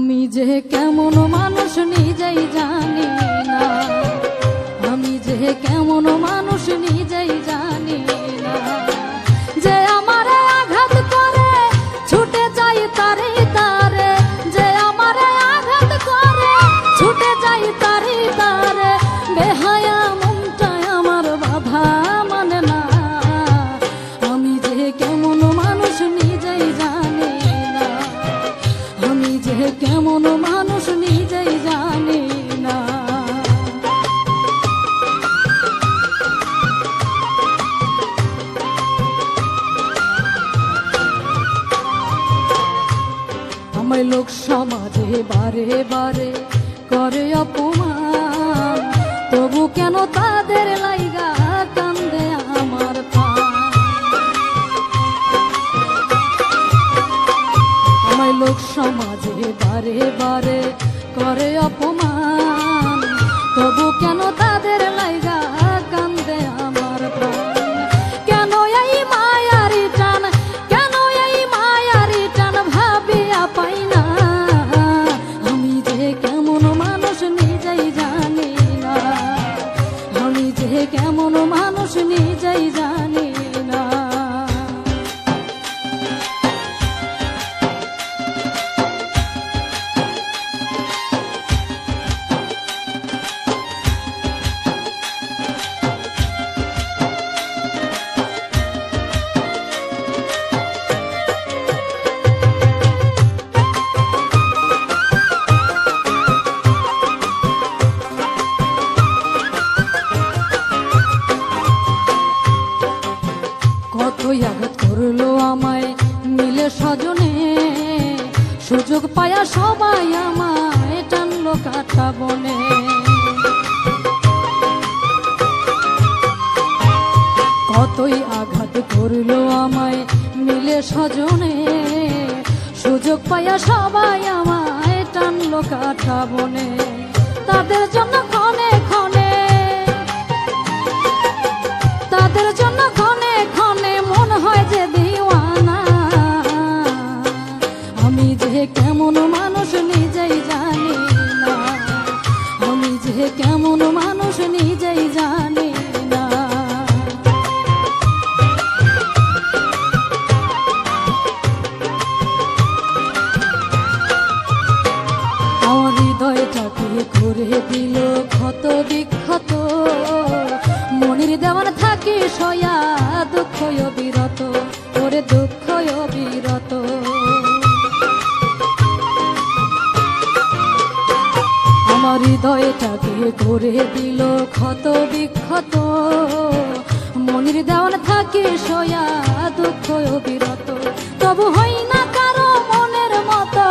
আমি যে কেমন মানুষ নিজেই জানি না, আমি যে কেমন মানুষ নিজেই জানি না। যে আমারে আঘাত করে ছুটে যাই তারে তারে, যে আমারে আঘাত করে ছুটে যাই তারে তারে, বেহায়া মনটায় আমার বাধা মানে না। আমি যে কেমন মানুষ নিজেই জানি না, আমি যে কেমন মানুষ নিজেই জানি না। আমায় লোক সমাজে বারে বারে করে অপমান, তবু কেন তাদের লাইগা কান্দে আমার প্রাণ। আমায় লোক সমাজে বারে বারে করে অপমান, তবু কেন তাদের লাইগা কান্দে আমার প্রাণ। কেন এই মায়ারি টান, কেন এই মায়ারি টান ভাবিয়া পাই না। আমি যে কেমন মানুষ নিজেই জানি না, আমি যে কেমন মানুষ নিজেই জানি না। কতই আঘাত করলো আমায় মিলে স্বজনে, সুযোগ পায়া সবাই আমায় টানলো কাটা বনে। কতই আঘাত করলো আমায় মিলে স্বজনে, সুযোগ পায়া সবাই আমায় টানলো কাটা বনে। তাদের জন্য ক্ষণে ক্ষণে, তাদের জন্য ক্ষণে ক্ষণে মন হয় যে দিওয়ানা। আমি যে কেমন মানুষ নিজেই জানি না, আমি যে কেমন মানুষ নিজেই জানি না। আমার হৃদয়টাকে করে দিল ক্ষত বিক্ষত, মনির দেওয়ান থাকি সয়া দুঃখ বিরত, ওরে দুঃখ বিরত। আমার হৃদয়টাকে করে দিল ক্ষত বিক্ষত, মনির দেওয়ান থাকি সয়া দুঃখ বিরত। তবু হই না কারো মনের মতো,